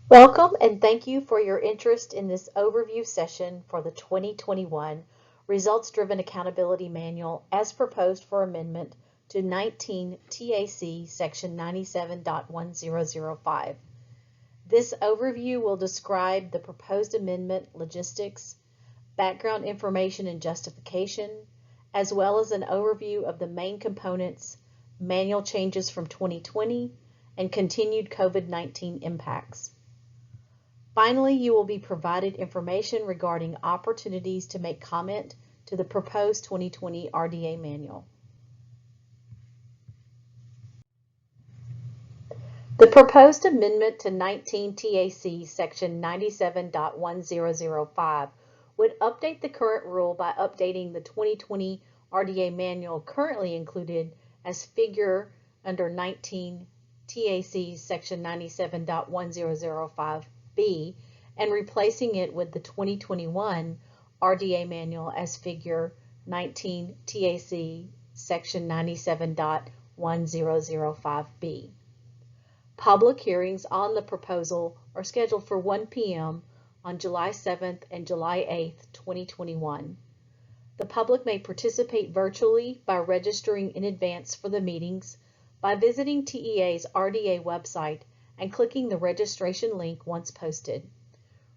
Welcome and thank you for your interest in this overview session for the 2021 Results-Driven Accountability Manual as proposed for amendment to 19 TAC Section 97.1005. This overview will describe the proposed amendment logistics, background information and justification, as well as an overview of the main components, manual changes from 2020, and continued COVID-19 impacts. Finally, you will be provided information regarding opportunities to make comment to the proposed 2020 RDA manual. The proposed amendment to 19 TAC Section 97.1005 would update the current rule by updating the 2020 RDA manual currently included as figure under 19 TAC Section 97.1005 and replacing it with the 2021 RDA manual as figure 19 TAC Section 97.1005B. Public hearings on the proposal are scheduled for 1 p.m. on July 7th and July 8th, 2021. The public may participate virtually by registering in advance for the meetings by visiting TEA's RDA website and clicking the registration link once posted.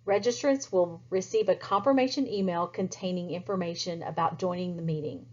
Registrants will receive a confirmation email containing information about joining the meeting.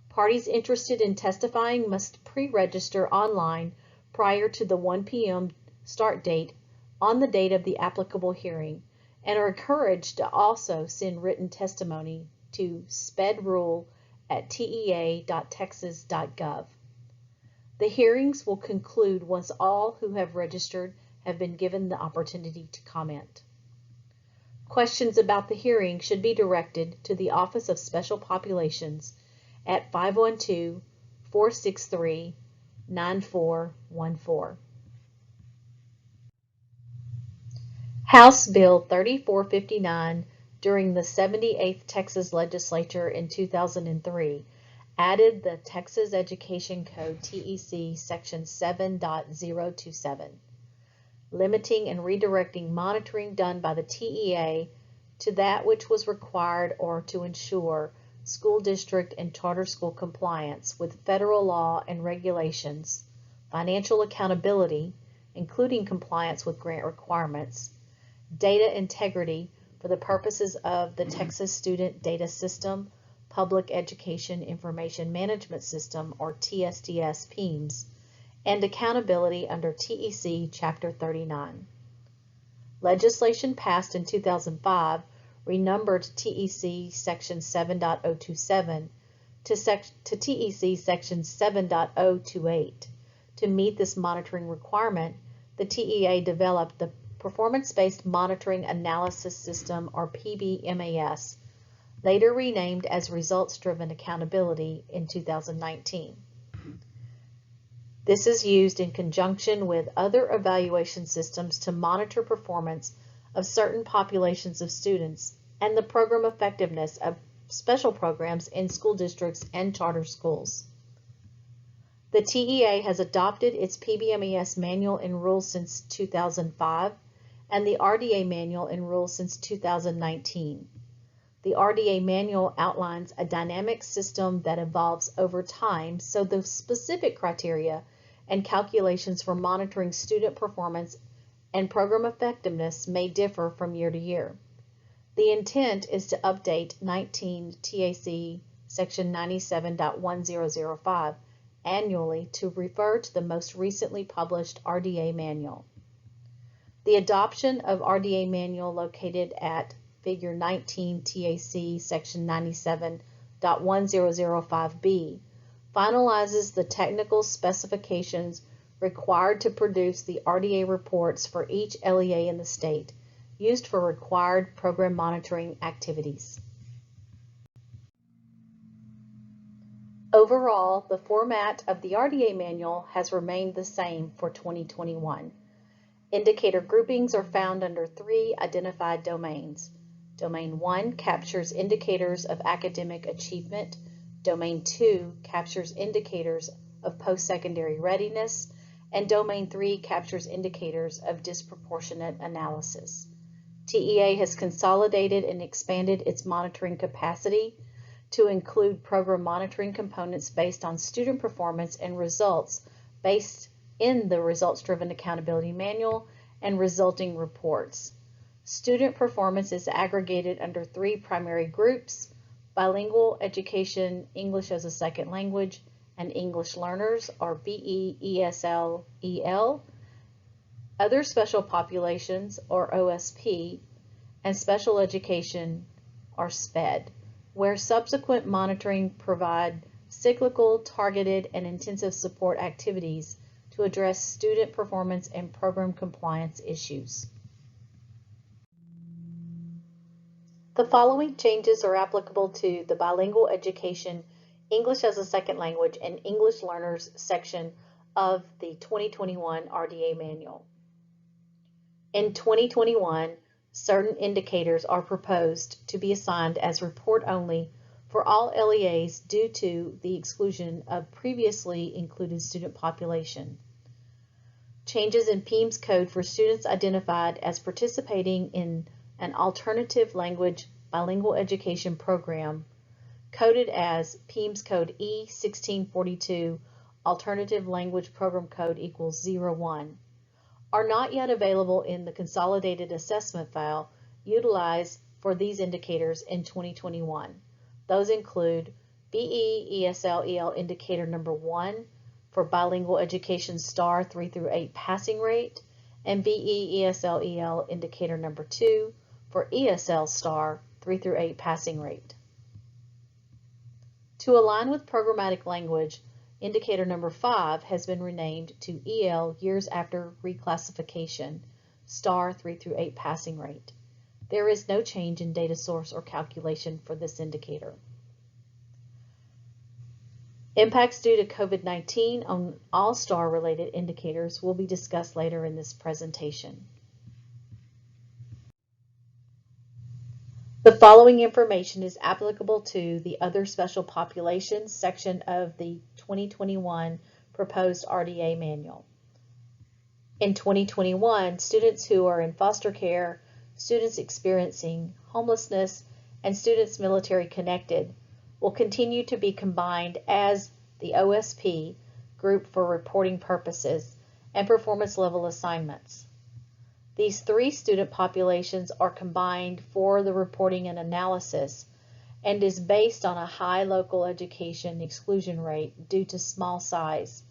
Parties interested in testifying must pre-register online prior to the 1 p.m. start date on the date of the applicable hearing and are encouraged to also send written testimony to spedrule@tea.texas.gov. The hearings will conclude once all who have registered have been given the opportunity to comment. Questions about the hearing should be directed to the Office of Special Populations at 512-463-9414. House Bill 3459 during the 78th Texas Legislature in 2003 added the Texas Education Code TEC Section 7.027, limiting and redirecting monitoring done by the TEA to that which was required or to ensure school district and charter school compliance with federal law and regulations, financial accountability, including compliance with grant requirements, data integrity for the purposes of the Texas Student Data System, Public Education Information Management System, or TSDS PIMS, and accountability under TEC Chapter 39. Legislation passed in 2005 renumbered TEC Section 7.027 to TEC Section 7.028. To meet this monitoring requirement, the TEA developed the Performance-Based Monitoring Analysis System, or PBMAS, later renamed as Results-Driven Accountability in 2019. This is used in conjunction with other evaluation systems to monitor performance of certain populations of students and the program effectiveness of special programs in school districts and charter schools. The TEA has adopted its PBMES manual and rules since 2005 and the RDA manual and rules since 2019. The RDA manual outlines a dynamic system that evolves over time, so the specific criteria and calculations for monitoring student performance and program effectiveness may differ from year to year. The intent is to update 19 TAC Section 97.1005 annually to refer to the most recently published RDA manual. The adoption of RDA manual located at Figure 19 TAC Section 97.1005B finalizes the technical specifications required to produce the RDA reports for each LEA in the state, used for required program monitoring activities. Overall, the format of the RDA manual has remained the same for 2021. Indicator groupings are found under 3 identified domains. Domain 1 captures indicators of academic achievement. Domain 2 captures indicators of post-secondary readiness. and Domain 3 captures indicators of disproportionate analysis. TEA has consolidated and expanded its monitoring capacity to include program monitoring components based on student performance and results based in the Results-Driven Accountability Manual and resulting reports. Student performance is aggregated under 3 primary groups: bilingual education, English as a second language, and English learners, or BE, ESL, EL, other special populations, or OSP, and special education, or SPED, where subsequent monitoring provide cyclical, targeted, and intensive support activities to address student performance and program compliance issues. The following changes are applicable to the bilingual education, English as a second language, and English learners section of the 2021 RDA manual. In 2021, certain indicators are proposed to be assigned as report only for all LEAs due to the exclusion of previously included student population. Changes in PEIMS code for students identified as participating in an alternative language bilingual education program, coded as PEIMS code E1642, alternative language program code equals 01, are not yet available in the consolidated assessment file utilized for these indicators in 2021. Those include BE ESL EL indicator number 1 for bilingual education STAR 3 through 8 passing rate, and BE ESL EL indicator number 2 for ESL STAR 3 through 8 passing rate. To align with programmatic language, indicator number 5 has been renamed to EL years after reclassification, STAR 3 through 8 passing rate. There is no change in data source or calculation for this indicator. Impacts due to COVID-19 on all STAR related indicators will be discussed later in this presentation. The following information is applicable to the Other Special Populations section of the 2021 proposed RDA manual. In 2021, students who are in foster care, students experiencing homelessness, and students military connected will continue to be combined as the OSP group for reporting purposes and performance level assignments. These 3 student populations are combined for the reporting and analysis and is based on a high local education exclusion rate due to small size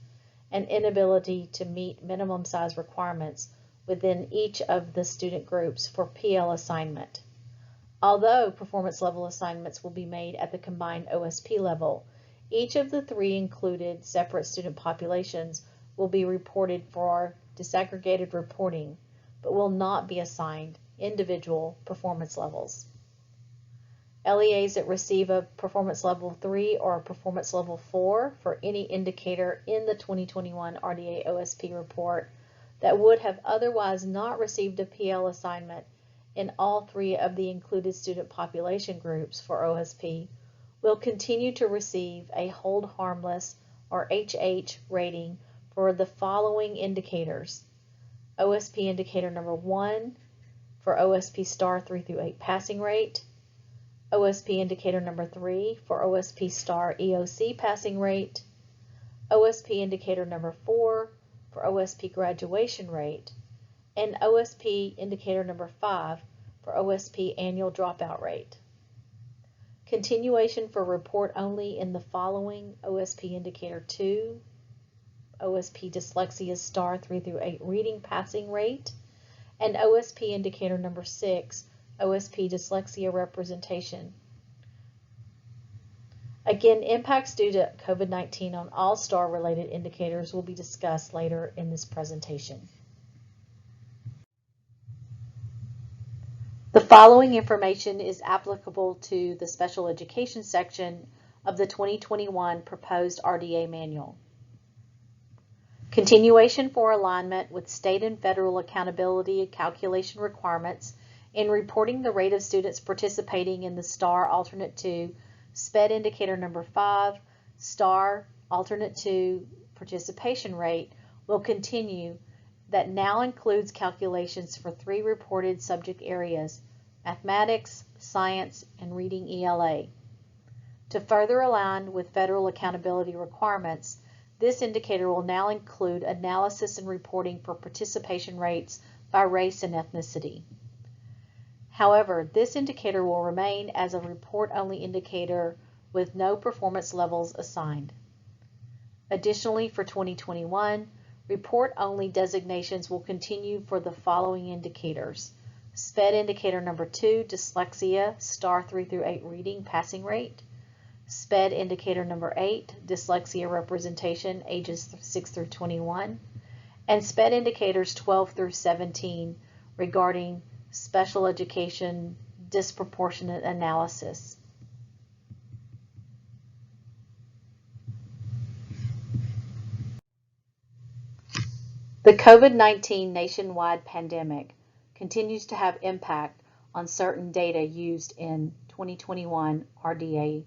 and inability to meet minimum size requirements within each of the student groups for PL assignment. Although performance level assignments will be made at the combined OSP level, each of the 3 included separate student populations will be reported for disaggregated reporting, but will not be assigned individual performance levels. LEAs that receive a performance level 3 or a performance level 4 for any indicator in the 2021 RDA OSP report that would have otherwise not received a PL assignment in all 3 of the included student population groups for OSP will continue to receive a hold harmless or HH rating for the following indicators: OSP indicator number 1 for OSP STAR 3 through 8 passing rate, OSP indicator number 3 for OSP STAR EOC passing rate, OSP indicator number 4 for OSP graduation rate, and OSP indicator number 5 for OSP annual dropout rate. Continuation for report only in the following: OSP indicator 2, OSP dyslexia STAR 3 through 8 reading passing rate, and OSP indicator number 6, OSP dyslexia representation. Again, impacts due to COVID-19 on all STAR related indicators will be discussed later in this presentation. The following information is applicable to the special education section of the 2021 proposed RDA manual. Continuation for alignment with state and federal accountability and calculation requirements in reporting the rate of students participating in the STAR Alternate 2 SPED indicator number 5 STAR Alternate 2 participation rate will continue that now includes calculations for 3 reported subject areas: mathematics, science, and reading ELA. To further align with federal accountability requirements, this indicator will now include analysis and reporting for participation rates by race and ethnicity. However, this indicator will remain as a report-only indicator with no performance levels assigned. Additionally, for 2021, report-only designations will continue for the following indicators: SPED indicator number 2, dyslexia, star 3 through 8 reading passing rate; SPED indicator number 8, dyslexia representation ages 6 through 21; and SPED indicators 12 through 17 regarding special education disproportionate analysis. The COVID-19 nationwide pandemic continues to have impact on certain data used in 2021 RDA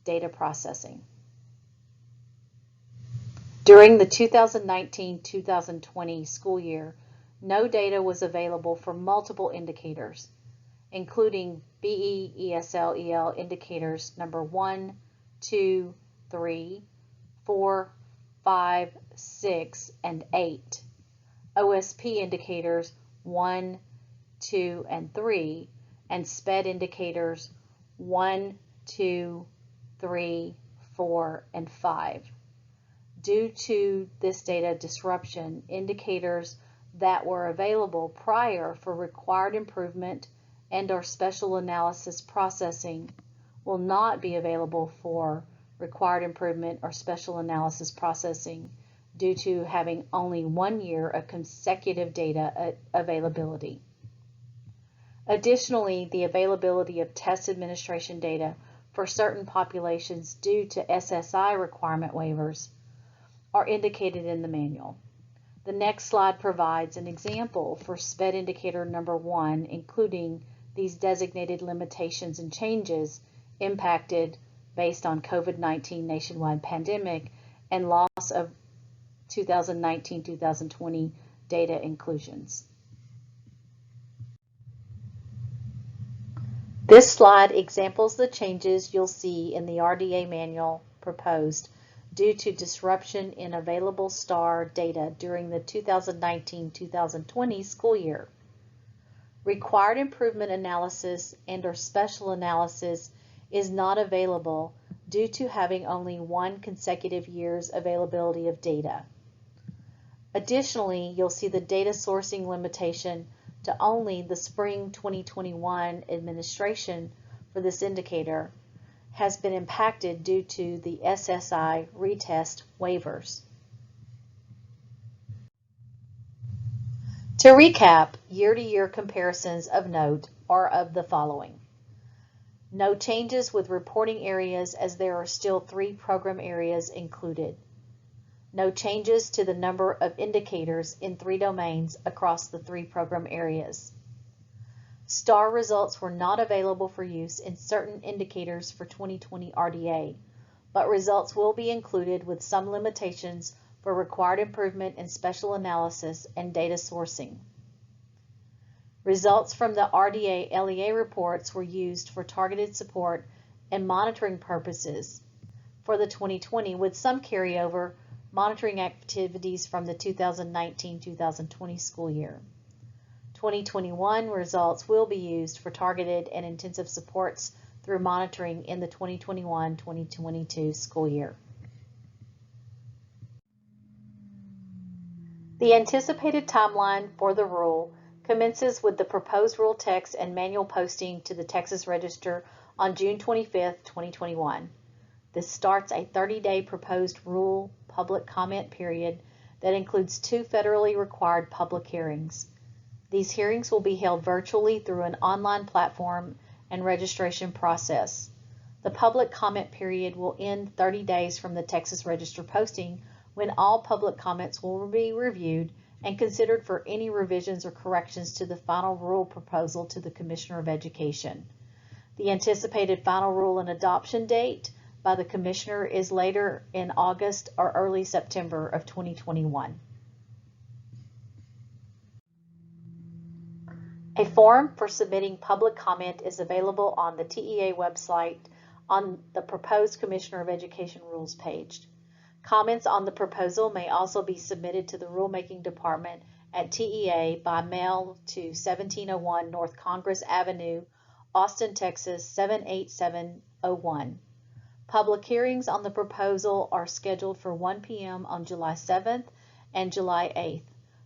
data processing. During the 2019-2020 school year, no data was available for multiple indicators, including BE, ESL, EL indicators number 1, 2, 3, 4, 5, 6, and 8, OSP indicators 1, 2, and 3, and SPED indicators 1, 2, 3, 4, and 5. Due to this data disruption, indicators that were available prior for required improvement and/or special analysis processing will not be available for required improvement or special analysis processing due to having only 1 year of consecutive data availability. Additionally, the availability of test administration data for certain populations due to SSI requirement waivers are indicated in the manual. The next slide provides an example for SPED indicator number 1, including these designated limitations and changes impacted based on COVID-19 nationwide pandemic and loss of 2019-2020 data inclusions. This slide examples the changes you'll see in the RDA manual proposed due to disruption in available STAR data during the 2019-2020 school year. Required improvement analysis and/or special analysis is not available due to having only 1 consecutive year's availability of data. Additionally, you'll see the data sourcing limitation to only the spring 2021 administration for this indicator has been impacted due to the SSI retest waivers. To recap, year-to-year comparisons of note are of the following. No changes with reporting areas as there are still 3 program areas included. No changes to the number of indicators in 3 domains across the 3 program areas. STAR results were not available for use in certain indicators for 2020 RDA, but results will be included with some limitations for required improvement in special analysis and data sourcing. Results from the RDA LEA reports were used for targeted support and monitoring purposes for the 2020 with some carryover monitoring activities from the 2019-2020 school year. 2021 results will be used for targeted and intensive supports through monitoring in the 2021-2022 school year. The anticipated timeline for the rule commences with the proposed rule text and manual posting to the Texas Register on June 25, 2021. This starts a 30-day proposed rule public comment period that includes 2 federally required public hearings. These hearings will be held virtually through an online platform and registration process. The public comment period will end 30 days from the Texas Register posting, when all public comments will be reviewed and considered for any revisions or corrections to the final rule proposal to the Commissioner of Education. The anticipated final rule and adoption date by the Commissioner is later in August or early September of 2021. A form for submitting public comment is available on the TEA website on the Proposed Commissioner of Education Rules page. Comments on the proposal may also be submitted to the Rulemaking Department at TEA by mail to 1701 North Congress Avenue, Austin, Texas 78701. Public hearings on the proposal are scheduled for 1 p.m. on July 7th and July 8th.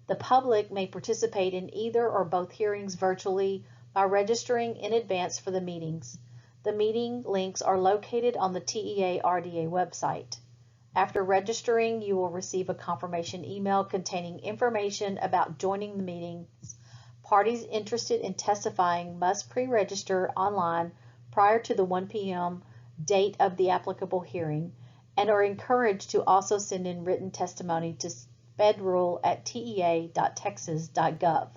The public may participate in either or both hearings virtually by registering in advance for the meetings. The meeting links are located on the TEA RDA website. After registering, you will receive a confirmation email containing information about joining the meetings. Parties interested in testifying must pre-register online prior to the 1 p.m. date of the applicable hearing and are encouraged to also send in written testimony to fedrule@tea.texas.gov.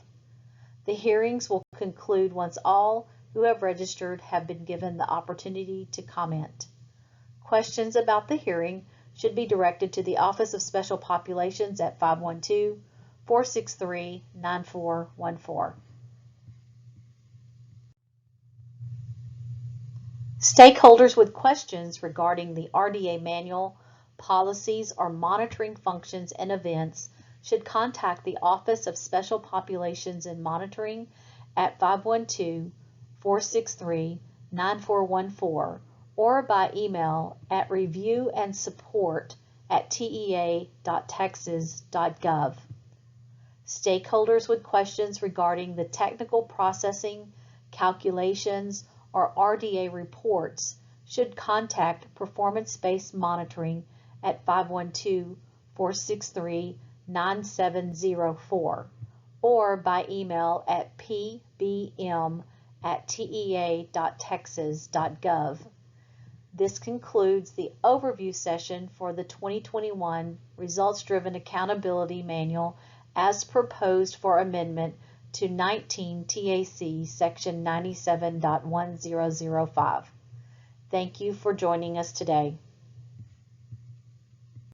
The hearings will conclude once all who have registered have been given the opportunity to comment. Questions about the hearing should be directed to the Office of Special Populations at 512-463-9414. Stakeholders with questions regarding the RDA manual, policies, or monitoring functions and events should contact the Office of Special Populations and Monitoring at 512-463-9414 or by email at reviewandsupport@tea.texas.gov. Stakeholders with questions regarding the technical processing, calculations, or RDA reports should contact Performance-Based Monitoring at 512-463-9704 or by email at pbm@tea.texas.gov. This concludes the overview session for the 2021 Results-Driven Accountability Manual as proposed for amendment to 19 TAC Section 97.1005. Thank you for joining us today.